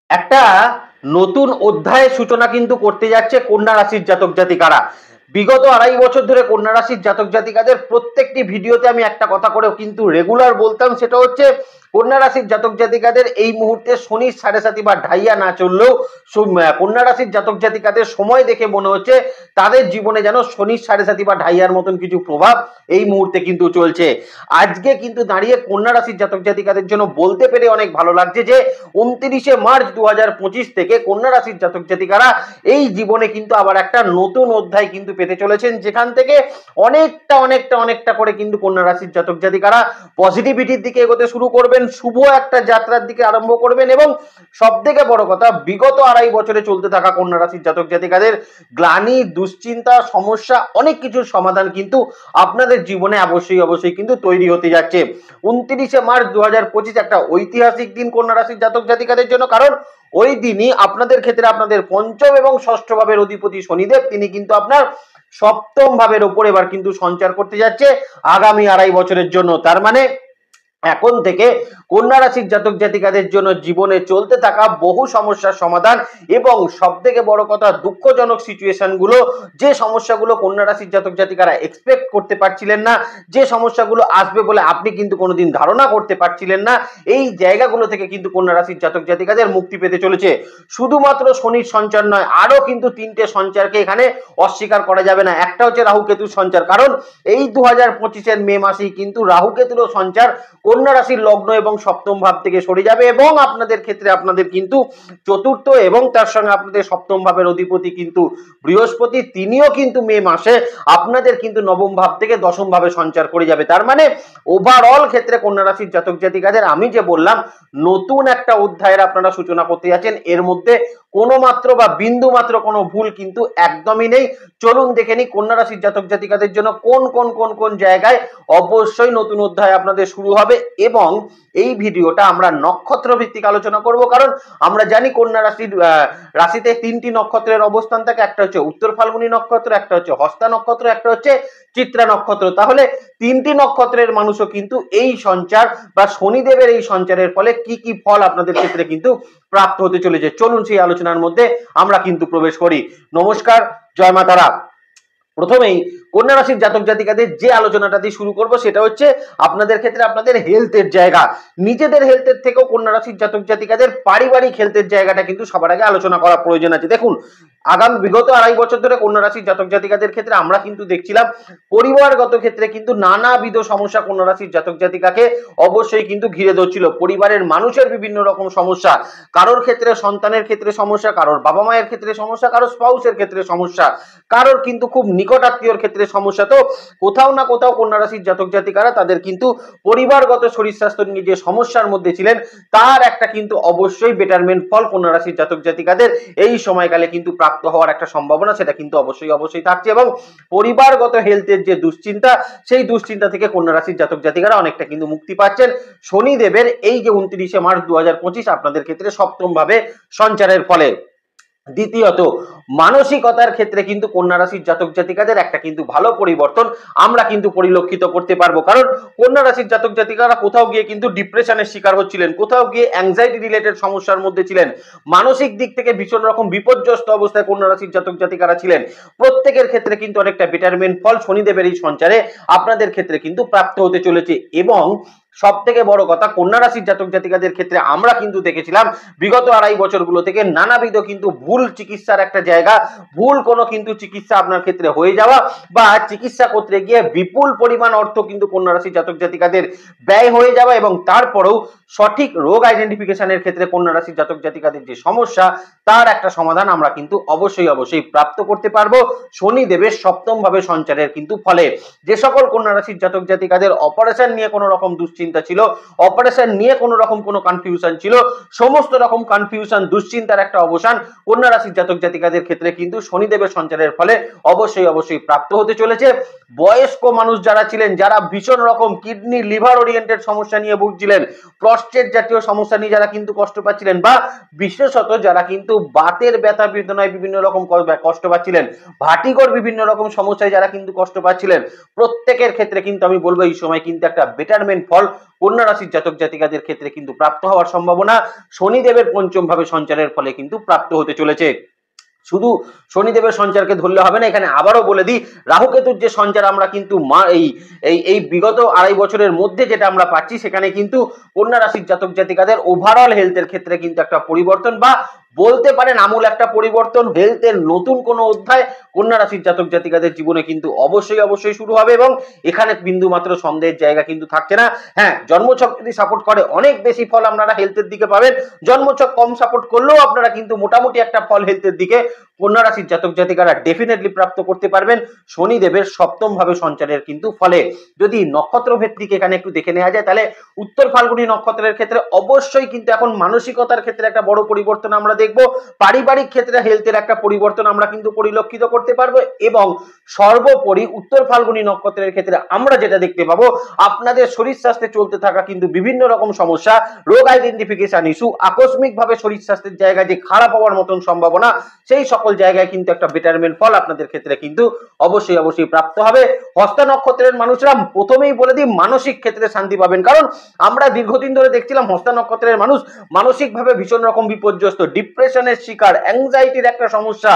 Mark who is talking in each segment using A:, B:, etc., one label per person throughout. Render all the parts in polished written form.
A: একটা নতুন অধ্যায়ের সূচনা কিন্তু করতে যাচ্ছে কন্যা রাশির জাতক জাতিকারা। বিগত 2.5 বছর ধরে কন্যা রাশির জাতক জাতিকাদের প্রত্যেকটি ভিডিওতে আমি একটা কথা করেও কিন্তু রেগুলার বলতাম, সেটা হচ্ছে কন্যা রাশির জাতক জাতিকাদের এই মুহূর্তে শনির 7.5 বা ঢাইয়া না চললেও কন্যা রাশির জাতক জাতিকাদের সময় দেখে মনে হচ্ছে তাদের জীবনে যেন শনির 7.5 বা ঢাইয়ার মতন কিছু প্রভাব এই মুহূর্তে কিন্তু চলছে। আজকে কিন্তু দাঁড়িয়ে কন্যা রাশির জাতক জাতিকাদের জন্য বলতে পেরে অনেক ভালো লাগছে যে 29 মার্চ 2025 থেকে কন্যা রাশির জাতক জাতিকারা এই জীবনে কিন্তু আবার একটা নতুন অধ্যায় কিন্তু পেতে চলেছেন, যেখান থেকে অনেকটা করে কিন্তু কন্যা রাশির জাতক জাতিকারা পজিটিভিটির দিকে এগোতে শুরু করবেন, শুভ একটা যাত্রার দিকে আরম্ভ করবেন এবং সব থেকে বড় কথা, বিগত 2.5 বছরে চলতে থাকা কন্যা রাশির জাতক জাতিকাদের গ্লানি, দুশ্চিন্তা, সমস্যা অনেক কিছুর সমাধান কিন্তু আপনাদের জীবনে অবশ্যই কিন্তু তৈরি হতে যাচ্ছে। 29 মার্চ 2025 একটা ঐতিহাসিক দিন কন্যা রাশির জাতক জাতিকাদের জন্য, কারণ ওই দিনই আপনাদের ক্ষেত্রে আপনাদের পঞ্চম এবং ষষ্ঠ ভাবের অধিপতি শনিদেব তিনি কিন্তু আপনার সপ্তম ভাবের উপর এবার কিন্তু সঞ্চার করতে যাচ্ছে আগামী 2.5 বছরের জন্য। তার মানে এখন থেকে কন্যা রাশির জাতক জাতিকাদের জন্য জীবনে চলতে থাকা বহু সমস্যার সমাধান এবং সব থেকে বড় কথা দুঃখজনক সিচুয়েশন গুলো, যে সমস্যাগুলো কন্যা রাশির জাতক জাতিকারা এক্সপেক্ট করতে পারছিলেন না, যে সমস্যাগুলো আসবে বলে আপনি কিন্তু কোনোদিন ধারণা করতে পারছিলেন না, এই জায়গাগুলো থেকে কিন্তু কন্যা রাশির জাতক জাতিকাদের মুক্তি পেতে চলেছে। শুধুমাত্র শনির সঞ্চার নয়, আরো কিন্তু 3টে সঞ্চারকে এখানে অস্বীকার করা যাবে না। একটা হচ্ছে রাহু কেতুর সঞ্চার, কারণ এই 2025-এর মে মাসেই কিন্তু রাহু কেতুরও সঞ্চার কন্যা রাশির লগ্ন এবং সপ্তম ভাব থেকে সরে যাবে এবং আপনাদের ক্ষেত্রে আপনাদের কিন্তু চতুর্থ এবং তার সঙ্গে আপনাদের সপ্তম ভাবের অধিপতি কিন্তু বৃহস্পতি, তিনিও কিন্তু মে মাসে আপনাদের কিন্তু নবম ভাব থেকে দশম ভাবে সঞ্চার করে যাবে। তার মানে ওভারঅল ক্ষেত্রে কন্যা রাশির জাতক জাতিকাদের আমি যে বললাম নতুন একটা অধ্যায়ের আপনারা সূচনা করতে যাচ্ছেন, এর মধ্যে কোনো মাত্র বা বিন্দু মাত্র কোনো ভুল কিন্তু একদমই নেই। চলুন দেখে নিই কন্যা রাশির জাতক জাতিকাদের জন্য কোন জায়গায় অবশ্যই নতুন অধ্যায় আপনাদের শুরু হবে এবং এই ভিডিওটা আমরা নক্ষত্র ভিত্তিক আলোচনা করব, কারণ আমরা জানি কন্যা রাশির রাশিতে 3টি নক্ষত্রের অবস্থান থাকে। একটা হচ্ছে উত্তর ফাল্গুনী নক্ষত্র, একটা হচ্ছে হস্তা নক্ষত্র, একটা হচ্ছে চিত্রা নক্ষত্র। তাহলে 3টি নক্ষত্রের মানুষও কিন্তু এই সঞ্চার বা শনিদেবের এই সঞ্চারের ফলে কি কি ফল আপনাদের ক্ষেত্রে কিন্তু প্রাপ্ত হতে চলেছে, চলুন সেই আলোচনার মধ্যে আমরা কিন্তু প্রবেশ করি। নমস্কার, জয় মা তারা। প্রথমেই কন্যা রাশির জাতক জাতিকাদের যে আলোচনাটা দিয়ে শুরু করব সেটা হচ্ছে আপনাদের ক্ষেত্রে আপনাদের হেলথের জায়গা। নিজেদের হেলথের থেকেও কন্যা রাশির জাতক জাতিকাদের পারিবারিক হেলথের জায়গাটা কিন্তু সবার আগে আলোচনা করা প্রয়োজন আছে। দেখুন, বিগত 2.5 বছর ধরে কন্যা রাশির জাতক জাতিকাদের ক্ষেত্রে আমরা কিন্তু দেখছিলাম পরিবারগত ক্ষেত্রে কিন্তু নানাবিধ সমস্যা কন্যা রাশির জাতক জাতিকাকে অবশ্যই কিন্তু ঘিরে ধরছিল। পরিবারের মানুষের বিভিন্ন রকম সমস্যা, কারোর ক্ষেত্রে সন্তানের ক্ষেত্রে সমস্যা, কারোর বাবা মায়ের ক্ষেত্রে সমস্যা, কারোর স্পাউসের ক্ষেত্রে সমস্যা, কারোর কিন্তু খুব নিকট আত্মীয়র ক্ষেত্রে সমস্যা। তো কোথাও না কোথাও কন্যা রাশির জাতক জাতিকারা তাদের কিন্তু পরিবারগত শরীর স্বাস্থ্য নিয়ে যে সমস্যার মধ্যে ছিলেন তার একটা কিন্তু অবশ্যই বেটারমেন্ট ফল কন্যা রাশির জাতক জাতিকাদের এই সময়কালে কিন্তু প্রাপ্ত হওয়ার একটা সম্ভাবনা সেটা কিন্তু অবশ্যই থাকছে এবং পরিবারগত হেলথের যে দুশ্চিন্তা, সেই দুশ্চিন্তা থেকে কন্যা রাশির জাতক জাতিকারা অনেকটা কিন্তু মুক্তি পাচ্ছেন শনিদেবের এই যে 29 মার্চ 2025 আপনাদের ক্ষেত্রে সপ্তম ভাবে সঞ্চারের ফলে। দ্বিতীয়ত, মানসিকতার ক্ষেত্রে কিন্তু কন্যা রাশির জাতক জাতিকাদের একটা কিন্তু ভালো পরিবর্তন আমরা কিন্তু পরিলক্ষিত করতে পারবো, কারণ কন্যা রাশির জাতক জাতিকারা কোথাও গিয়ে কিন্তু ডিপ্রেশনের শিকার হচ্ছিলেন, কোথাও গিয়ে অ্যাংজাইটি রিলেটেড সমস্যার মধ্যে ছিলেন, মানসিক দিক থেকে ভীষণ রকম বিপর্যস্ত অবস্থায় কন্যা রাশির জাতক জাতিকারা ছিলেন। প্রত্যেকের ক্ষেত্রে কিন্তু অনেকটা বেটারমেন্ট ফল শনিদেবের এই সঞ্চারে আপনাদের ক্ষেত্রে কিন্তু প্রাপ্ত হতে চলেছে এবং সব থেকে বড় কথা কন্যা রাশির জাতক জাতিকাদের ক্ষেত্রে আমরা কিন্তু দেখেছিলাম বিগত 2.5 বছরগুলো থেকে নানাবিধ কিন্তু ভুল চিকিৎসার একটা জায়গা, ভুল কোনো কিন্তু চিকিৎসা আপনার ক্ষেত্রে হয়ে যাওয়া বা চিকিৎসা করতে গিয়ে বিপুল পরিমাণ অর্থ কিন্তু কন্যা রাশির জাতক জাতিকাদের ব্যয় হয়ে যাওয়া এবং তারপরেও সঠিক রোগ আইডেন্টিফিকেশনের ক্ষেত্রে কন্যা রাশির জাতক জাতিকাদের যে সমস্যা তার একটা সমাধান আমরা কিন্তু অবশ্যই প্রাপ্ত করতে পারবো শনিদেবের সপ্তম ভাবে সঞ্চারের কিন্তু ফলে। যে সকল কন্যা রাশির জাতক জাতিকাদের অপারেশন নিয়ে কোনো রকম দুশ্চিন্তা ছিল, অপারেশন নিয়ে কোনো রকম কোনো কনফিউশন ছিল, সমস্ত রকম কনফিউশন দুশ্চিন্তার একটা অবসান কন্যা রাশির জাতক জাতিকাদের ক্ষেত্রে কিন্তু শনিদেবের সঞ্চারের ফলে অবশ্যই প্রাপ্ত হতে চলেছে। বয়স্ক মানুষ যারা ছিলেন, যারা ভীষণ রকম কিডনি লিভার ওরিয়েন্টেড সমস্যা নিয়ে ভুগছিলেন, প্রস্টেট জাতীয় সমস্যা নিয়ে যারা কিন্তু কষ্ট পাচ্ছিলেন বা বিশেষত যারা কিন্তু বাতের ব্যথা বেদনায় বিভিন্ন রকম কষ্ট পাচ্ছিলেন, ভাটিকর বিভিন্ন রকম সমস্যায় যারা কিন্তু কষ্ট পাচ্ছিলেন, প্রত্যেকের ক্ষেত্রে কিন্তু আমি বলবো এই সময় কিন্তু একটা বেটারমেন্ট ফল কন্যা রাশির জাতক জাতিকাদের ক্ষেত্রে কিন্তু প্রাপ্ত হওয়ার সম্ভাবনা শনিদেবের পঞ্চম ভাবে সঞ্চারের ফলে কিন্তু প্রাপ্ত হতে চলেছে। শুধু শনিদেবের সঞ্চারকে ধরলে হবে না, এখানে আবারও বলে দিই রাহু কেতুর যে সঞ্চার আমরা কিন্তু এই বিগত 2.5 বছরের মধ্যে যেটা আমরা পাচ্ছি, সেখানে কিন্তু কন্যা রাশির জাতক জাতিকাদের ওভারঅল হেলথের ক্ষেত্রে কিন্তু একটা পরিবর্তন বা বলতে পারেন আমূল একটা পরিবর্তন, হেলথের নতুন কোনো অধ্যায় কন্যা রাশির জাতক জাতিকাদের জীবনে কিন্তু অবশ্যই শুরু হবে এবং এখানে বিন্দু মাত্র সন্দেহের জায়গা কিন্তু থাকছে না। হ্যাঁ, জন্মছক যদি সাপোর্ট করে অনেক বেশি ফল আপনারা হেলথের দিকে পাবেন, জন্মছক কম সাপোর্ট করলেও আপনারা কিন্তু মোটামুটি একটা ফল হেলথের দিকে কন্যা রাশির জাতক জাতিকারা ডেফিনেটলি প্রাপ্ত করতে পারবেন শনিদেবের সপ্তম ভাবে সঞ্চারের কিন্তু ফলে। যদি নক্ষত্র ভিত্তিক এখানে একটু দেখে নেওয়া যায়, তাহলে উত্তর ফাল্গুনী নক্ষত্রের ক্ষেত্রে অবশ্যই কিন্তু এখন মানসিকতার ক্ষেত্রে একটা বড় পরিবর্তন আমরা দেখব, পারিবারিক ক্ষেত্রে হেলথের একটা পরিবর্তন আমরা কিন্তু পরিলক্ষিত করতে পারবো এবং সর্বোপরি উত্তর ফাল্গুনী নক্ষত্রের ক্ষেত্রে আমরা যেটা দেখতে পাবো, আপনাদের শরীর স্বাস্থ্যে চলতে থাকা কিন্তু বিভিন্ন রকম সমস্যা, রোগ আইডেন্টিফিকেশন ইস্যু, আকস্মিকভাবে শরীর স্বাস্থ্যের জায়গায় যে খারাপ হওয়ার মতন সম্ভাবনা, সেই সকল জায়গায় কিন্তু একটা বেটারমেন্ট ফল আপনাদের ক্ষেত্রে কিন্তু অবশ্যই প্রাপ্ত হবে। হস্তা নক্ষত্রের মানুষরা প্রথমেই বলে দিই মানসিক ক্ষেত্রে শান্তি পাবেন, কারণ আমরা দীর্ঘদিন ধরে দেখছিলাম হস্তা নক্ষত্রের মানুষ মানসিকভাবে ভীষণ রকম বিপর্যস্ত, ডিপ্রেশনের শিকার, অ্যাংজাইটির একটা সমস্যা,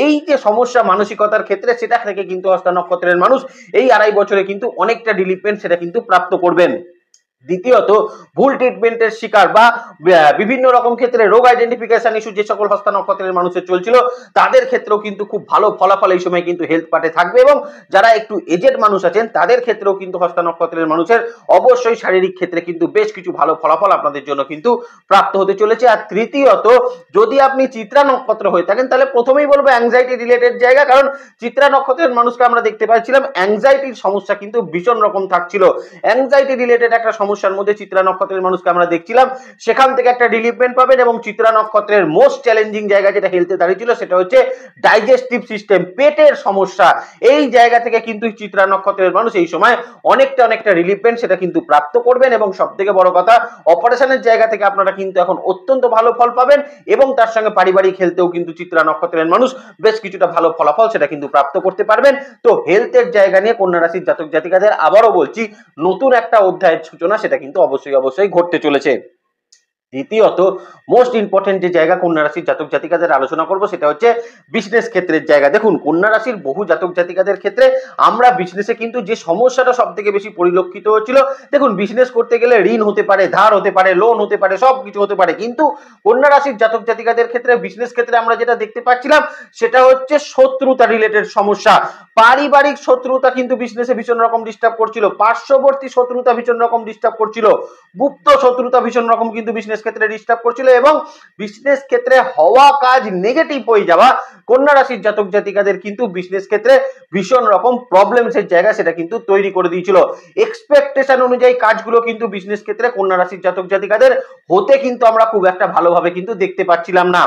A: এই যে সমস্যা মানসিকতার ক্ষেত্রে, সেটা থেকে কিন্তু হস্তা নক্ষত্রের মানুষ এই 2.5 বছরে কিন্তু অনেকটা রিলিফমেন্ট সেটা কিন্তু প্রাপ্ত করবেন। দ্বিতীয়ত, ভুল ট্রিটমেন্টের শিকার বা বিভিন্ন রকম ক্ষেত্রে রোগ আইডেন্টিফিকেশন ইস্যু যে সকল হস্তা নক্ষত্রের মানুষের চলছিল, তাদের ক্ষেত্রেও কিন্তু খুব ভালো ফলাফল এই সময় কিন্তু হেলথ পার্টে থাকবে এবং যারা একটু এজেড মানুষ আছেন তাদের ক্ষেত্রেও কিন্তু হস্তা নক্ষত্রের মানুষের অবশ্যই শারীরিক ক্ষেত্রে কিন্তু বেশ কিছু ভালো ফলাফল আপনাদের জন্য কিন্তু প্রাপ্ত হতে চলেছে। আর তৃতীয়ত, যদি আপনি চিত্রা নক্ষত্র হয়ে থাকেন, তাহলে প্রথমেই বলবো অ্যাংজাইটি রিলেটেড জায়গা, কারণ চিত্রা নক্ষত্রের মানুষকে আমরা দেখতে পাচ্ছিলাম অ্যাংজাইটির সমস্যা কিন্তু ভীষণ রকম থাকছিল, অ্যাংজাইটি রিলেটেড একটা সমস্যার মধ্যে চিত্রা নক্ষত্রের মানুষকে আমরা দেখছিলাম, সেখান থেকে একটা রিলিফমেন্ট পাবেন এবং চিত্রা নক্ষত্রের মোস্ট চ্যালেঞ্জিং জায়গা যেটা হেলথে দাঁড়িয়েছিল সেটা হচ্ছে ডাইজেস্টিভ সিস্টেম, পেটের সমস্যা, এই জায়গা থেকে কিন্তু চিত্রা নক্ষত্রের মানুষ এই সময় অনেকটা রিলিফমেন্ট সেটা কিন্তু প্রাপ্ত করবেন এবং সবথেকে বড় কথা, অপারেশনের জায়গা থেকে আপনারা কিন্তু এখন অত্যন্ত ভালো ফল পাবেন এবং তার সঙ্গে পারিবারিক হেলথেও কিন্তু চিত্রা নক্ষত্রের মানুষ বেশ কিছুটা ভালো ফলাফল সেটা কিন্তু প্রাপ্ত করতে পারবেন। তো হেলথের জায়গা নিয়ে কন্যা রাশির জাতক জাতিকাদের আবারও বলছি নতুন একটা অধ্যায়ের সূচনা সেটা কিন্তু অবশ্যই ঘটতে চলেছে। দ্বিতীয়ত, মোস্ট ইম্পর্টেন্ট যে জায়গা কন্যা রাশির জাতক জাতিকাদের আলোচনা করব সেটা হচ্ছে বিজনেস ক্ষেত্রের জায়গা। দেখুন, কন্যা রাশির বহু জাতক জাতিকাদের ক্ষেত্রে আমরা বিজনেসে কিন্তু যে সমস্যাটা সব থেকে বেশি পরিলক্ষিত হচ্ছিল, দেখুন বিজনেস করতে গেলে ঋণ হতে পারে, ধার হতে পারে, লোন হতে পারে, সব কিছু হতে পারে, কিন্তু কন্যা রাশির জাতক জাতিকাদের ক্ষেত্রে বিজনেস ক্ষেত্রে আমরা যেটা দেখতে পাচ্ছিলাম সেটা হচ্ছে শত্রুতা রিলেটেড সমস্যা, পারিবারিক শত্রুতা কিন্তু বিজনেসে ভীষণ রকম ডিস্টার্ব করছিল, পার্শ্ববর্তী শত্রুতা ভীষণ রকম ডিস্টার্ব করছিল, গুপ্ত শত্রুতা ভীষণ রকম কিন্তু বিজনেস ক্ষেত্রে ডিস্টার্ব করছিল এবং বিজনেস ক্ষেত্রে হওয়া কাজ নেগেটিভ হয়ে যাওয়া কন্যা রাশির জাতক জাতিকাদের কিন্তু বিজনেস ক্ষেত্রে ভীষণ রকম প্রবলেমসের জায়গা সেটা কিন্তু তৈরি করে দিয়েছিল। এক্সপেকটেশন অনুযায়ী কাজগুলো কিন্তু বিজনেস ক্ষেত্রে কন্যা রাশির জাতক জাতিকাদের হতে কিন্তু আমরা খুব একটা ভালোভাবে কিন্তু দেখতে পাচ্ছিলাম না।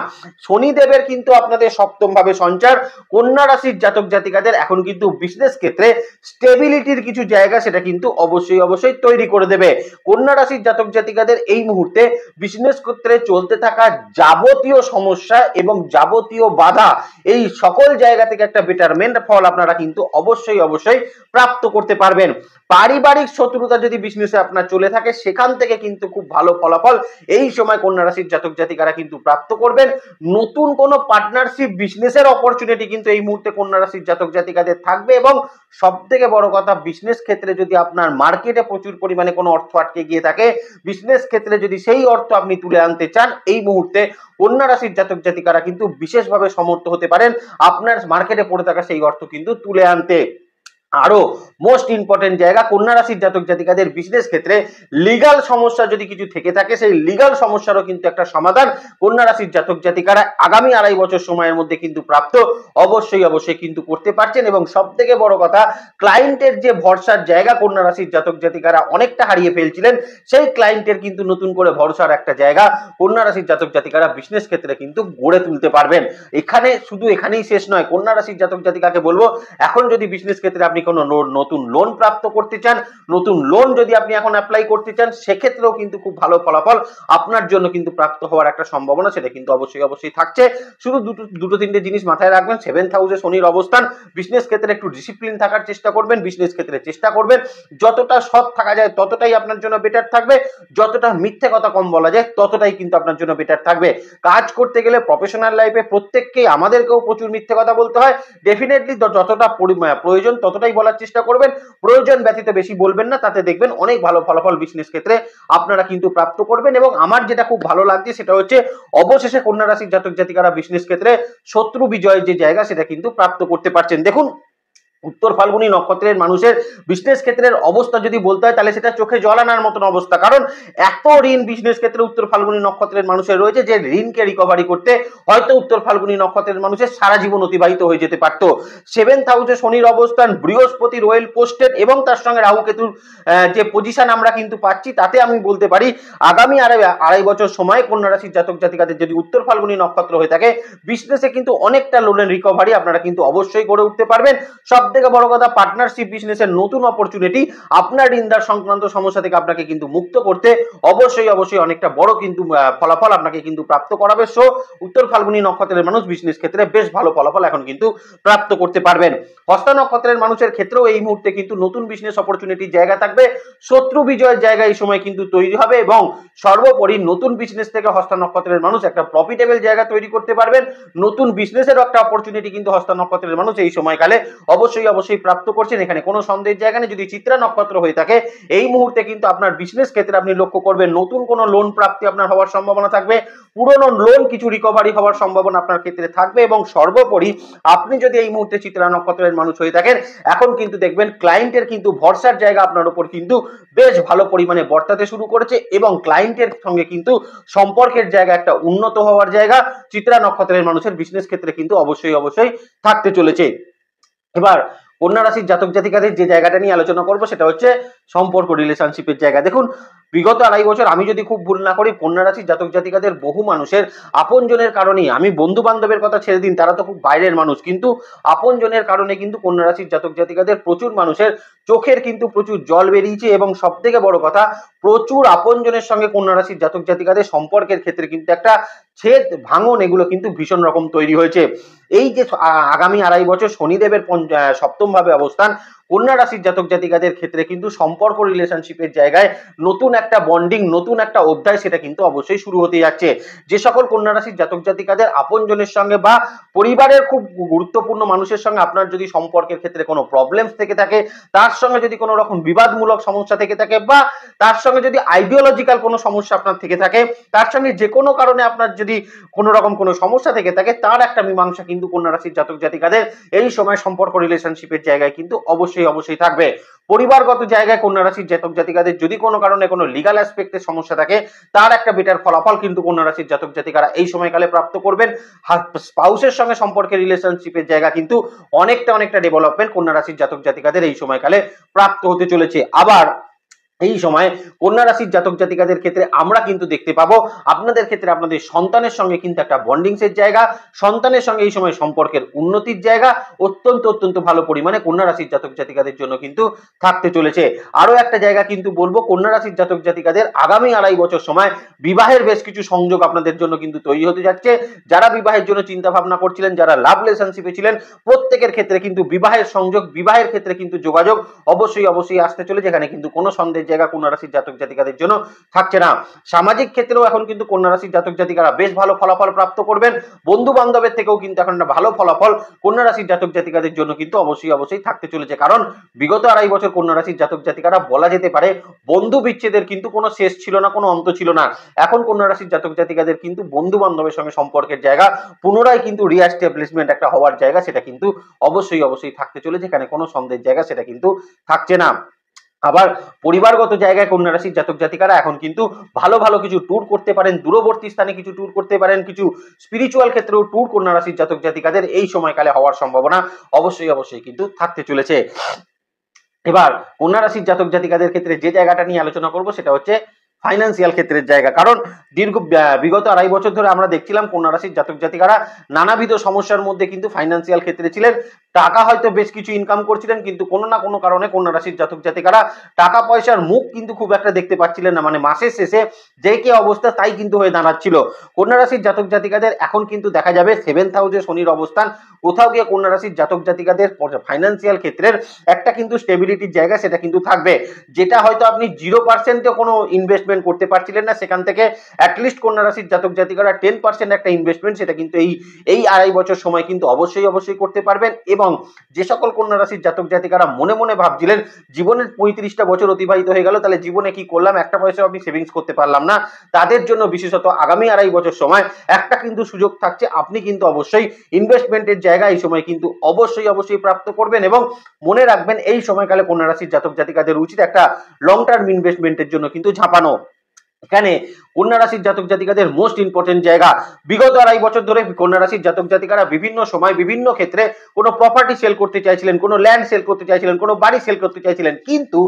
A: শনিদেবের কিন্তু আপনাদের সপ্তম ভাবে সঞ্চার কন্যা রাশির জাতক জাতিকাদের এখন কিন্তু বিজনেস ক্ষেত্রে স্টেবিলিটির কিছু জায়গা সেটা কিন্তু অবশ্যই তৈরি করে দেবে। কন্যা রাশির জাতক জাতিকাদের এই মুহূর্তে বিজনেস ক্ষেত্রে চলতে থাকা যাবতীয় সমস্যা এবং যাবতীয় বাধা, এই সকল জায়গা থেকে একটা বেটারমেন্ট ফল আপনারা কিন্তু অবশ্যই প্রাপ্ত করতে পারবেন। পারিবারিক শত্রুতা যদি বিজনেসে আপনার চলে থাকে, সেখান থেকে কিন্তু খুব ভালো ফলাফল এই সময় কন্যা রাশির জাতক জাতিকারা কিন্তু প্রাপ্ত করবেন। নতুন কোনো পার্টনারশিপ বিজনেসের অপরচুনিটি কিন্তু এই মুহূর্তে কন্যা রাশির জাতক জাতিকাদের থাকবে এবং সব থেকে বড় কথা, বিজনেস ক্ষেত্রে যদি আপনার মার্কেটে প্রচুর পরিমাণে কোনো অর্থ আটকে গিয়ে থাকে, বিজনেস ক্ষেত্রে যদি সেই অর্থ আপনি তুলে আনতে চান, এই মুহূর্তে কন্যা রাশির জাতক জাতিকারা কিন্তু বিশেষভাবে সমর্থ হতে পারেন আপনার মার্কেটে পড়ে থাকা সেই অর্থ কিন্তু তুলে আনতে। আরো মোস্ট ইম্পর্টেন্ট জায়গা, কন্যা রাশির জাতক জাতিকাদের বিজনেস ক্ষেত্রে লিগাল সমস্যা যদি কিছু থেকে থাকে, সেই লিগাল সমস্যারও কিন্তু একটা সমাধান কন্যা রাশির জাতক জাতিকারা আগামী 2.5 বছর সময়ের মধ্যে কিন্তু প্রাপ্ত অবশ্যই কিন্তু করতে পারছেন এবং সব থেকে বড় কথা, ক্লায়েন্টের যে ভরসার জায়গা কন্যা রাশির জাতক জাতিকারা অনেকটা হারিয়ে ফেলছিলেন, সেই ক্লায়েন্টের কিন্তু নতুন করে ভরসার একটা জায়গা কন্যা রাশির জাতক জাতিকারা বিজনেস ক্ষেত্রে কিন্তু গড়ে তুলতে পারবেন। এখানেই শেষ নয়, কন্যা রাশির জাতক জাতিকাকে বলবো এখন যদি বিজনেস ক্ষেত্রে আপনি আপনি কোনো নতুন লোন প্রাপ্ত করতে চান, নতুন লোন যদি আপনি এখন অ্যাপ্লাই করতে চান, সেক্ষেত্রেও কিন্তু খুব ভালো ফলাফল আপনার জন্য কিন্তু প্রাপ্ত হওয়ার একটা সম্ভাবনা সেটা কিন্তু অবশ্যই থাকছে। শুধু দুটো তিনটে জিনিস মাথায় রাখবেন। 7th হাউসে শনির অবস্থান, বিজনেস ক্ষেত্রে একটু ডিসিপ্লিন থাকার চেষ্টা করবেন, বিজনেস ক্ষেত্রে চেষ্টা করবেন যতটা সৎ থাকা যায় ততটাই আপনার জন্য বেটার থাকবে, যতটা মিথ্যে কথা কম বলা যায় ততটাই কিন্তু আপনার জন্য বেটার থাকবে। কাজ করতে গেলে প্রফেশনাল লাইফে প্রত্যেককেই, আমাদেরকেও প্রচুর মিথ্যে কথা বলতে হয়, ডেফিনেটলি যতটা প্রয়োজন ততটাই বলার চেষ্টা করবেন, প্রয়োজন ব্যতীত বেশি বলবেন না, তাতে দেখবেন অনেক ভালো ফলাফল বিজনেস ক্ষেত্রে আপনারা কিন্তু প্রাপ্ত করবেন। এবং আমার যেটা খুব ভালো লাগছে সেটা হচ্ছে অবশেষে কন্যা রাশির জাতক জাতিকারা বিজনেস ক্ষেত্রে শত্রু বিজয়ের যে জায়গা সেটা কিন্তু প্রাপ্ত করতে পারছেন। দেখুন, উত্তর ফাল্গুনী নক্ষত্রের মানুষের বিজনেস ক্ষেত্রের অবস্থা যদি বলতে হয় তাহলে সেটা চোখে জল আনার মতন অবস্থা। কারণ এত ঋণ বিজনেস ক্ষেত্রে উত্তর ফাল্গুনী নক্ষত্রের মানুষের রয়েছে যে ঋণকে রিকভারি করতে হয়তো উত্তর ফাল্গুনী নক্ষত্রের মানুষের সারা জীবন অতিবাহিত হয়ে যেতে পারতো। 7th হাউসে শনির অবস্থান, বৃহস্পতি রয়েল পোস্টেড এবং তার সঙ্গে রাহু কেতুর যে পজিশন আমরা কিন্তু পাচ্ছি, তাতে আমি বলতে পারি আগামী আড়াই বছর সময় কন্যা রাশির জাতক জাতিকাদের যদি উত্তর ফাল্গুনী নক্ষত্র হয়ে থাকে, বিজনেসে কিন্তু অনেকটা লোনের রিকভারি আপনারা কিন্তু অবশ্যই করে উঠতে পারবেন। সব থেকে বড় কথা, পার্টনারশিপ বিজনেসের নতুন অপরচুনিটি আপনার ঋণদার সংক্রান্ত সমস্যা থেকে আপনাকে কিন্তু মুক্ত করতে অবশ্যই অনেকটা বড় কিন্তু ফলাফল আপনাকে কিন্তু প্রাপ্ত করাবে। সো উত্তর ফাল্গুনী নক্ষত্রের মানুষ বিজনেস ক্ষেত্রে বেশ ভালো ফলাফল এখন কিন্তু প্রাপ্ত করতে পারবেন। হস্তা নক্ষত্রের মানুষের ক্ষেত্রেও এই মুহূর্তে কিন্তু নতুন বিজনেস অপরচুনিটির জায়গা থাকবে, শত্রু বিজয়ের জায়গা এই সময় কিন্তু তৈরি হবে এবং সর্বোপরি নতুন বিজনেস থেকে হস্তা নক্ষত্রের মানুষ একটা প্রফিটেবল জায়গা তৈরি করতে পারবেন। নতুন বিজনেসের একটা অপরচুনিটি কিন্তু হস্তা নক্ষত্রের মানুষ এই সময়কালে অবশ্যই প্রাপ্ত করছেন, এখানে কোনো সন্দেহের জায়গা নেই। যদি চিত্রা নক্ষত্র হয়ে থাকে, এই মুহূর্তে কিন্তু আপনার বিজনেস ক্ষেত্রে আপনি লক্ষ্য করবেন নতুন কোনো লোন প্রাপ্তি আপনার হওয়ার সম্ভাবনা থাকবে, পুরনো লোন কিছু রিকভারি হওয়ার সম্ভাবনা আপনার ক্ষেত্রে থাকবে এবং সর্বোপরি আপনি যদি এই মুহূর্তে চিত্রা নক্ষত্রের মানুষ হয়ে থাকেন, এখন কিন্তু দেখবেন ক্লায়েন্টের কিন্তু ভরসার জায়গা আপনার উপর কিন্তু বেশ ভালো পরিমাণে বর্তাতে শুরু করেছে এবং ক্লায়েন্টের সঙ্গে কিন্তু সম্পর্কের জায়গা একটা উন্নত হওয়ার জায়গা চিত্রা নক্ষত্রের মানুষের বিজনেস ক্ষেত্রে কিন্তু অবশ্যই থাকতে চলেছে। এবার কন্যা রাশির জাতক জাতিকাদের যে জায়গাটা নিয়ে আলোচনা করব সেটা হচ্ছে সম্পর্ক, রিলেশনশিপের জায়গা। দেখুন, বিগত আড়াই বছর আমি যদি খুব ভুল না করি, কন্যা রাশির জাতক জাতিকাদের বহু মানুষের আপনজনের কারণেই, আমি বন্ধু বান্ধবের কথা ছেড়ে দিন, তারা তো খুব বাইরের মানুষ, কিন্তু আপনজনের কারণে কিন্তু কন্যা রাশির জাতক জাতিকাদের প্রচুর মানুষের চোখের কিন্তু প্রচুর জল বেরিয়েছে এবং সব থেকে বড় কথা, প্রচুর আপনজনের সঙ্গে কন্যা রাশির জাতক জাতিকাদের সম্পর্কের ক্ষেত্রে কিন্তু একটা ছেদ ভাঙন এগুলো কিন্তু ভীষণ রকম তৈরি হয়েছে। এই যে আগামী আড়াই বছর শনিদেবের সপ্তম ভাবে অবস্থান, কন্যা রাশির জাতক জাতিকাদের ক্ষেত্রে কিন্তু সম্পর্ক, রিলেশনশিপের জায়গায় নতুন একটা বন্ডিং, নতুন একটা অধ্যায় সেটা কিন্তু অবশ্যই শুরু হতে যাচ্ছে। যে সকল কন্যা রাশির জাতক জাতিকাদের আপনজনের সঙ্গে বা পরিবারের খুব গুরুত্বপূর্ণ মানুষের সঙ্গে আপনার যদি সম্পর্কের ক্ষেত্রে কোনো প্রবলেমস থেকে থাকে, তার সঙ্গে যদি কোনো রকম বিবাদমূলক সমস্যা থেকে থাকে বা তার সঙ্গে যদি আইডিওলজিক্যাল কোনো সমস্যা আপনার থেকে থাকে, তার সঙ্গে যে কোনো কারণে আপনার যদি কোনো রকম কোনো সমস্যা থেকে থাকে, তার একটা মীমাংসা কিন্তু কন্যা রাশির জাতক জাতিকাদের এই সময় সম্পর্ক, রিলেশনশিপের জায়গায় কিন্তু অবশ্যই থাকবে। পরিবারগত জায়গায় কন্যা রাশির জাতক জাতিকাদের যদি কোনো কারণে কোনো লিগাল অ্যাসপেক্টের সমস্যা থাকে, তার একটা বেটার ফলাফল কিন্তু কন্যা রাশির জাতক জাতিকারা এই সময়কালে প্রাপ্ত করবেন। স্পাউসের সঙ্গে সম্পর্কের, রিলেশনশিপের জায়গা কিন্তু অনেকটা ডেভেলপমেন্ট কন্যা রাশির জাতক জাতিকাদের এই সময়কালে প্রাপ্ত হতে চলেছে। আবার এই সময় কন্যা রাশির জাতক জাতিকাদের ক্ষেত্রে আমরা কিন্তু দেখতে পাবো আপনাদের ক্ষেত্রে আপনাদের সন্তানের সঙ্গে কিন্তু একটা বন্ডিংসের জায়গা, সন্তানের সঙ্গে এই সময় সম্পর্কের উন্নতির জায়গা অত্যন্ত ভালো পরিমাণে কন্যা রাশির জাতক জাতিকাদের জন্য কিন্তু থাকতে চলেছে। আরো একটা জায়গা কিন্তু বলবো, কন্যা রাশির জাতক জাতিকাদের আগামী আড়াই বছর সময় বিবাহের বেশ কিছু সংযোগ আপনাদের জন্য কিন্তু তৈরি হতে যাচ্ছে। যারা বিবাহের জন্য চিন্তা ভাবনা করছিলেন, যারা লাভ রিলেশনশিপে ছিলেন, প্রত্যেকের ক্ষেত্রে কিন্তু বিবাহের সংযোগ, বিবাহের ক্ষেত্রে কিন্তু যোগাযোগ অবশ্যই আসতে চলেছে। এখানে কিন্তু কোনো সন্দেহ জায়গা কন্যা রাশির জাতক জাতিকাদের জন্য থাকছে না। সামাজিক ক্ষেত্রেও এখন কিন্তু কন্যা রাশির জাতক জাতিকারা বেশ ভালো ফলাফল প্রাপ্ত করবেন। বন্ধু বান্ধবের থেকেও কিন্তু এখন একটা ভালো ফলাফল কন্যা রাশির জাতক জাতিকাদের জন্য কিন্তু অবশ্যই থাকতে চলেছে। কারণ বিগত আড়াই বছর কন্যা রাশির জাতক জাতিকারা বলা যেতে পারে বন্ধু বিচ্ছেদের কিন্তু কোনো শেষ ছিল না, কোনো অন্ত ছিল না। এখন কন্যা রাশির জাতক জাতিকাদের কিন্তু বন্ধু বান্ধবের সঙ্গে সম্পর্কের জায়গা পুনরায় কিন্তু রিএস্টাবলিশমেন্ট একটা হওয়ার জায়গা সেটা কিন্তু অবশ্যই থাকতে চলেছে। এখানে কোনো সন্দেহের জায়গা সেটা কিন্তু থাকছে না। আবার পরিবারগত জায়গায় কন্যা রাশির জাতক জাতিকারা এখন কিন্তু ভালো কিছু ট্যুর করতে পারেন, দূরবর্তী স্থানে কিছু ট্যুর করতে পারেন, কিছু স্পিরিচুয়াল ক্ষেত্রেও ট্যুর কন্যা রাশির জাতক জাতিকাদের এই সময়কালে হওয়ার সম্ভাবনা অবশ্যই কিন্তু থাকতে চলেছে। এবার কন্যা রাশির জাতক জাতিকাদের ক্ষেত্রে যে জায়গাটা নিয়ে আলোচনা করব সেটা হচ্ছে ফাইন্যান্সিয়াল ক্ষেত্রের জায়গা। কারণ বিগত আড়াই বছর ধরে আমরা দেখছিলাম কন্যা রাশির জাতক জাতিকারা নানাবিধ সমস্যার মধ্যে কিন্তু ফাইন্যান্সিয়াল ক্ষেত্রে ছিলেন। টাকা হয়তো বেশ কিছু ইনকাম করছিলেন, কিন্তু কোনো না কোনো কারণে কন্যা রাশির জাতক জাতিকারা টাকা পয়সার মুখ কিন্তু খুব একটা দেখতে পাচ্ছিলেন না, মানে মাসের শেষে যে কি অবস্থা তাই কিন্তু হয়ে দাঁড়াচ্ছিল। কন্যা রাশির জাতক জাতিকাদের এখন কিন্তু দেখা যাবে 7th হাউসে শনির অবস্থান, কোথাও গিয়ে কন্যা রাশির জাতক জাতিকাদের ফাইন্যান্সিয়াল ক্ষেত্রের একটা কিন্তু স্টেবিলিটির জায়গা সেটা কিন্তু থাকবে, যেটা হয়তো আপনি 0%-এ কোনো ইনভেস্টমেন্ট করতে পারছিলেন না, সেখান থেকে অ্যাটলিস্ট কন্যা রাশির জাতক জাতিকারা 10% একটা ইনভেস্টমেন্ট সেটা কিন্তু এই 2.5 বছর সময় কিন্তু অবশ্যই করতে পারবেন। এবং যে সকল কন্যা রাশির জাতক জাতিকারা মনে মনে ভাবছিলেন জীবনের 35টা বছর অতিবাহিত হয়ে গেল, তাহলে জীবনে কি করলাম, একটা পয়সা আপনি সেভিংস করতে পারলাম না, তাদের জন্য বিশেষত আগামী 2.5 বছর সময় একটা কিন্তু সুযোগ থাকছে, আপনি কিন্তু অবশ্যই ইনভেস্টমেন্টের জায়গা এই সময় কিন্তু অবশ্যই প্রাপ্ত করবেন। এবং মনে রাখবেন এই সময়কালে কন্যা রাশির জাতক জাতিকাদের উচিত একটা লং টার্ম ইনভেস্টমেন্টের জন্য কিন্তু ঝাঁপানো। এখানে কন্যা রাশির জাতক জাতিকাদের মোস্ট ইম্পর্টেন্ট জায়গা, বিগত 2.5 বছর ধরে কন্যা রাশির জাতক জাতিকারা বিভিন্ন সময় বিভিন্ন ক্ষেত্রে কোনো প্রপার্টি সেল করতে চাইছিলেন, কোনো ল্যান্ড সেল করতে চাইছিলেন, কোনো বাড়ি সেল করতে চাইছিলেন, কিন্তু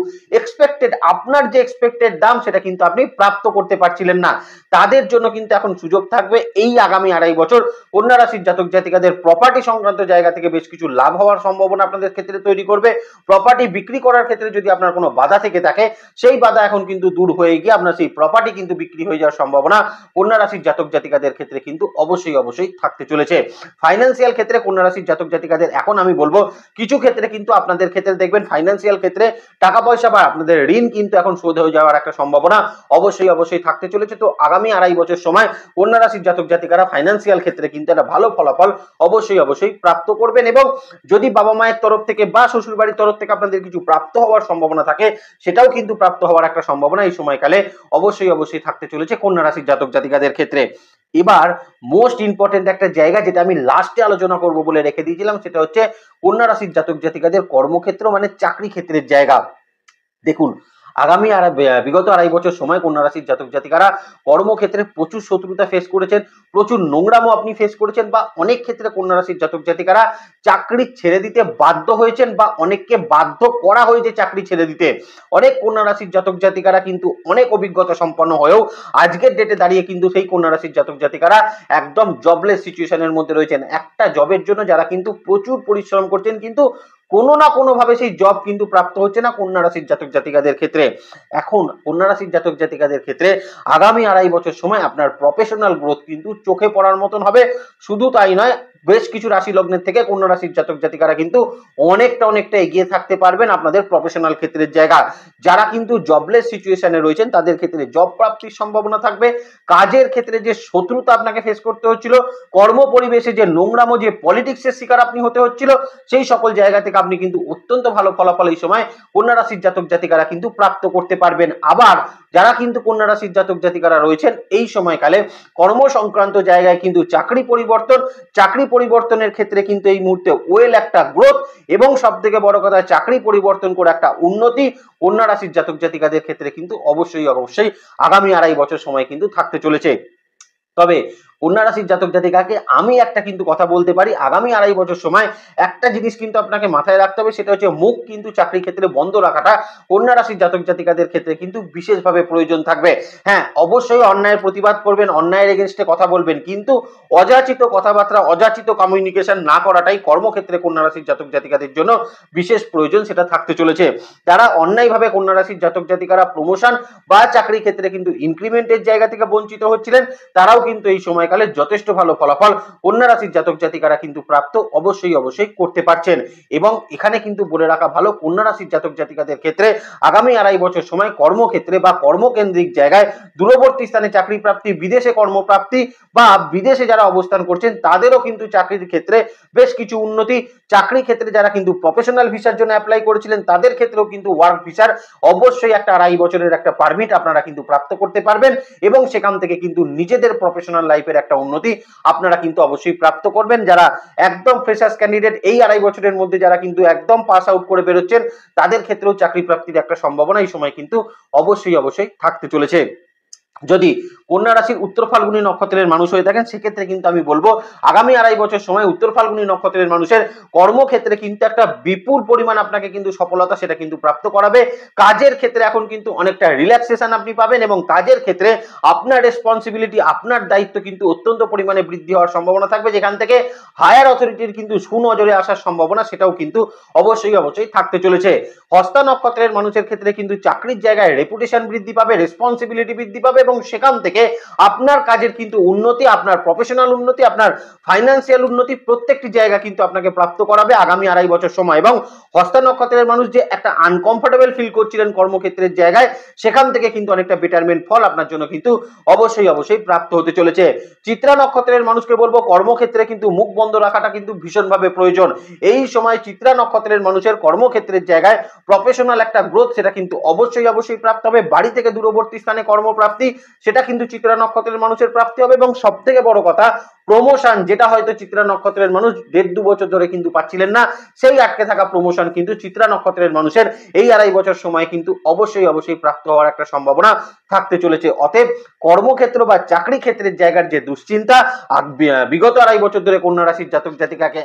A: আপনার যে এক্সপেক্টেড দাম সেটা কিন্তু আপনি প্রাপ্ত করতে পারছিলেন না। তাদের জন্য কিন্তু এখন সুযোগ থাকবে এই আগামী 2.5 বছর কন্যা রাশির জাতক জাতিকাদের প্রপার্টি সংক্রান্ত জায়গা থেকে বেশ কিছু লাভ হওয়ার সম্ভাবনা আপনাদের ক্ষেত্রে তৈরি করবে। প্রপার্টি বিক্রি করার ক্ষেত্রে যদি আপনার কোনো বাধা থেকে থাকে, সেই বাধা এখন কিন্তু দূর হয়ে গিয়ে আপনার সেই প্রপার্টি কিন্তু বিক্রি হয়ে যাওয়ার সম্ভাবনা কন্যা রাশির জাতক জাতিকাদের ক্ষেত্রে কিন্তু অবশ্যই থাকতে চলেছে। ফাইন্যান্সিয়াল ক্ষেত্রে কন্যা রাশির জাতক জাতিকাদের এখন আমি বলবো কিছু ক্ষেত্রে কিন্তু আপনাদের ক্ষেত্রে দেখবেন ফাইন্যান্সিয়াল ক্ষেত্রে টাকা পয়সা বা আপনাদের ঋণ কিন্তু এখন শোধ হয়ে যাওয়ার একটা সম্ভাবনা অবশ্যই থাকতে চলেছে। তো আগামী 2.5 বছর সময় কন্যা রাশির জাতক জাতিকারা ফাইন্যান্সিয়াল ক্ষেত্রে কিন্তু একটা ভালো ফলাফল অবশ্যই প্রাপ্ত করবেন। এবং যদি বাবা মায়ের তরফ থেকে বা শ্বশুর বাড়ির তরফ থেকে আপনাদের কিছু প্রাপ্ত হওয়ার সম্ভাবনা থাকে, সেটাও কিন্তু প্রাপ্ত হওয়ার একটা সম্ভাবনা এই সময়কালে অবশ্যই থাকতে চলেছে কন্যা রাশির জাতক জাতিকাদের ক্ষেত্রে। এবার মোস্ট ইম্পর্টেন্ট একটা জায়গা যেটা আমি লাস্টে আলোচনা করব বলে রেখে দিয়েছিলাম, সেটা হচ্ছে কন্যা রাশির জাতক জাতিকাদের কর্মক্ষেত্র মানে চাকরি ক্ষেত্রের জায়গা। দেখুন, আগামী বিগত 2.5 বছর সময় কন্যা রাশির জাতক জাতিকারা কর্মক্ষেত্রে প্রচুর শত্রুতা ফেস করেছেন, প্রচুর নোংরামো আপনি ফেস করেছেন, বা অনেক ক্ষেত্রে কন্যা রাশির জাতক জাতিকারা চাকরি ছেড়ে দিতে বাধ্য হয়েছেন, বা অনেককে বাধ্য করা হয়েছে চাকরি ছেড়ে দিতে। অনেক কন্যা রাশির জাতক জাতিকারা কিন্তু অনেক অভিজ্ঞতা সম্পন্ন হয়েও আজকের ডেটে দাঁড়িয়ে কিন্তু সেই কন্যা রাশির জাতক জাতিকারা একদম জবলেস সিচুয়েশনের মধ্যে রয়েছেন। একটা জবের জন্য যারা কিন্তু প্রচুর পরিশ্রম করছেন, কিন্তু কোনো না কোনো ভাবে সেই জব কিন্তু প্রাপ্ত হচ্ছে না কন্যা রাশির জাতক জাতিকাদের ক্ষেত্রে। এখন কন্যা রাশির জাতক জাতিকাদের ক্ষেত্রে আগামী 2.5 বছর সময় আপনার প্রফেশনাল গ্রোথ কিন্তু চোখে পড়ার মতন হবে। শুধু তাই নয়, বেশ কিছু রাশি লগ্নের থেকে কন্যা রাশির জাতক জাতিকারা কিন্তু অনেকটা এগিয়ে থাকতে পারবেন আপনাদের প্রফেশনাল ক্ষেত্রের জায়গা। যারা কিন্তু জবলেস সিচুয়েশনে রয়েছেন তাদের ক্ষেত্রে জব প্রাপ্তির সম্ভাবনা থাকবে। কাজের ক্ষেত্রে যে শত্রুতা আপনাকে ফেস করতে হচ্ছিল, কর্ম পরিবেশে যে নোংরামো, যে পলিটিক্সের শিকার আপনি হতে হচ্ছিল, সেই সকল জায়গা থেকে আপনি কিন্তু অত্যন্ত ভালো ফলাফল এই সময় কন্যা রাশির জাতক জাতিকারা কিন্তু প্রাপ্ত করতে পারবেন। আবার যারা কিন্তু কন্যা রাশির জাতক জাতিকারা রয়েছেন এই সময়কালে কর্ম সংক্রান্ত জায়গায় কিন্তু চাকরি পরিবর্তনের ক্ষেত্রে কিন্তু এই মুহূর্তে ওয়েল একটা গ্রোথ, এবং সব থেকে বড় কথা চাকরি পরিবর্তন করে একটা উন্নতি কন্যা রাশির জাতক জাতিকাদের ক্ষেত্রে কিন্তু অবশ্যই আগামী 2.5 বছর সময় কিন্তু থাকতে চলেছে। তবে কন্যা রাশির জাতক জাতিকাকে আমি একটা কিন্তু কথা বলতে পারি, আগামী 2.5 বছর সময় একটা জিনিস কিন্তু আপনাকে মাথায় রাখতে হবে, সেটা হচ্ছে মুখ কিন্তু চাকরি ক্ষেত্রে বন্ধ রাখাটা কন্যা রাশির জাতক জাতিকাদের ক্ষেত্রে কিন্তু বিশেষভাবে প্রয়োজন থাকবে। হ্যাঁ, অবশ্যই অন্যায়ের প্রতিবাদ করবেন, অন্যায়ের এগেনস্টে কথা বলবেন, কিন্তু অযাচিত কথাবার্তা, অযাচিত কমিউনিকেশন না করাটাই কর্মক্ষেত্রে কন্যা রাশির জাতক জাতিকাদের জন্য বিশেষ প্রয়োজন, সেটা থাকতে চলেছে। যারা অন্যায়ভাবে কন্যা রাশির জাতক জাতিকারা প্রমোশন বা চাকরি ক্ষেত্রে কিন্তু ইনক্রিমেন্টের জায়গা থেকে বঞ্চিত হচ্ছিলেন, তারাও কিন্তু এই সময়কালে যথেষ্ট ভালো ফলাফল কন্যা রাশির জাতক জাতিকারা কিন্তু প্রাপ্ত অবশ্যই করতে পারছেন। এবং এখানে কিন্তু বলে রাখা ভালো, কন্যা রাশির জাতক জাতিকাদের ক্ষেত্রে আগামী 2.5 বছর সময় কর্মক্ষেত্রে বা কর্মকেন্দ্রিক জায়গায় দূরবর্তী স্থানে চাকরি প্রাপ্তি, বিদেশে কর্মপ্রাপ্তি, বা বিদেশে যারা অবস্থান করছেন তাদেরও কিন্তু চাকরির ক্ষেত্রে বেশ কিছু উন্নতি। চাকরি ক্ষেত্রে যারা কিন্তু প্রফেশনাল ভিসার জন্য অ্যাপ্লাই করেছিলেন তাদের ক্ষেত্রেও কিন্তু ওয়ার্ক ভিসার অবশ্যই একটা 2.5 বছরের একটা পারমিট আপনারা কিন্তু প্রাপ্ত করতে পারবেন, এবং সেখান থেকে কিন্তু নিজেদের প্রফেশনাল লাইফের একটা উন্নতি আপনারা কিন্তু অবশ্যই প্রাপ্ত করবেন। যারা একদম ফ্রেশার্স ক্যান্ডিডেট, এই 2.5 বছরের মধ্যে যারা কিন্তু একদম পাস আউট করে বেরোচ্ছেন, তাদের ক্ষেত্রেও চাকরি প্রাপ্তির একটা সম্ভাবনা এই সময় কিন্তু অবশ্যই থাকতে চলেছে। যদি কন্যা রাশির উত্তর ফাল্গুনী নক্ষত্রের মানুষ হয়ে থাকেন, সেক্ষেত্রে কিন্তু আমি বলবো আগামী 2.5 বছর সময় উত্তর ফাল্গুনী নক্ষত্রের মানুষের কর্মক্ষেত্রে কিন্তু একটা বিপুল পরিমাণ আপনাকে কিন্তু সফলতা সেটা কিন্তু প্রাপ্ত করাবে। কাজের ক্ষেত্রে এখন কিন্তু অনেকটা রিল্যাক্সেশন আপনি পাবেন এবং কাজের ক্ষেত্রে আপনার রেসপন্সিবিলিটি, আপনার দায়িত্ব কিন্তু অত্যন্ত পরিমাণে বৃদ্ধি হওয়ার সম্ভাবনা থাকবে, যেখান থেকে হায়ার অথরিটির কিন্তু সুনজরে আসার সম্ভাবনা সেটাও কিন্তু অবশ্যই থাকতে চলেছে। হস্তা নক্ষত্রের মানুষের ক্ষেত্রে কিন্তু চাকরির জায়গায় রেপুটেশন বৃদ্ধি পাবে, রেসপন্সিবিলিটি বৃদ্ধি পাবে এবং সেখান থেকে আপনার কাজের কিন্তু উন্নতি, আপনার প্রফেশনাল উন্নতি, আপনার ফাইন্যান্সিয়াল উন্নতি প্রত্যেকটি জায়গা কিন্তু আপনাকে প্রাপ্ত করাবে আগামী 2.5 বছর সময়। এবং হস্তা নক্ষত্রের মানুষ যে একটা আনকমফোর্টেবল ফিল করছিলেন কর্মক্ষেত্রের জায়গায়, সেখান থেকে কিন্তু অনেকটা বেটারমেন্ট ফল আপনার জন্য কিন্তু অবশ্যই প্রাপ্ত হতে চলেছে। চিত্রা নক্ষত্রের মানুষকে বলবো কর্মক্ষেত্রে কিন্তু মুখ বন্ধ রাখাটা কিন্তু ভীষণভাবে প্রয়োজন। এই সময় চিত্রা নক্ষত্রের মানুষের কর্মক্ষেত্রের জায়গায় প্রফেশনাল একটা গ্রোথ সেটা কিন্তু অবশ্যই প্রাপ্ত হবে। বাড়ি থেকে দূরবর্তী স্থানে কর্মপ্রাপ্তি সেটা কিন্তু চিত্রা নক্ষত্রের মানুষের প্রাপ্তি হবে এবং সব থেকে বড় কথা প্রমোশন, যেটা হয়তো চিত্রা নক্ষত্রের মানুষ 1.5-2 বছর ধরে কিন্তু পাচ্ছিলেন না, সেই আটকে থাকা প্রমোশন কিন্তু চিত্রা নক্ষত্রের মানুষের এই 2.5 বছর সময় কিন্তু অবশ্যই প্রাপ্ত হওয়ার একটা সম্ভাবনা থাকতে চলেছে। অতএব কর্মক্ষেত্র বা চাকরি ক্ষেত্রের জায়গার যে দুশ্চিন্তা বিগত 2.5 বছর ধরে কন্যা রাশির জাতক জাতিকাকে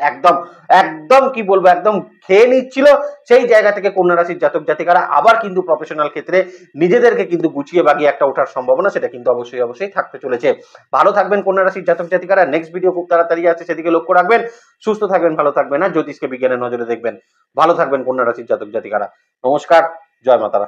A: একদম কি বলবো একদম খেয়ে নিচ্ছিল, সেই জায়গা থেকে কন্যা রাশির জাতক জাতিকারা আবার কিন্তু প্রফেশনাল ক্ষেত্রে নিজেদেরকে কিন্তু গুছিয়ে বাগিয়ে একটা ওঠার সম্ভাবনা সেটা কিন্তু অবশ্যই থাকতে চলেছে। ভালো থাকবেন কন্যা রাশির জাতক জাতিকারা। নেক্সট ভিডিও খুব তাড়াতাড়ি আছে, সেদিকে লক্ষ্য রাখবেন। সুস্থ থাকবেন, ভালো থাকবেন, আর জ্যোতিষকে বিজ্ঞানের নজরে দেখবেন। ভালো থাকবেন কন্যা রাশির জাতক জাতিকারা। নমস্কার, জয় মাতারা।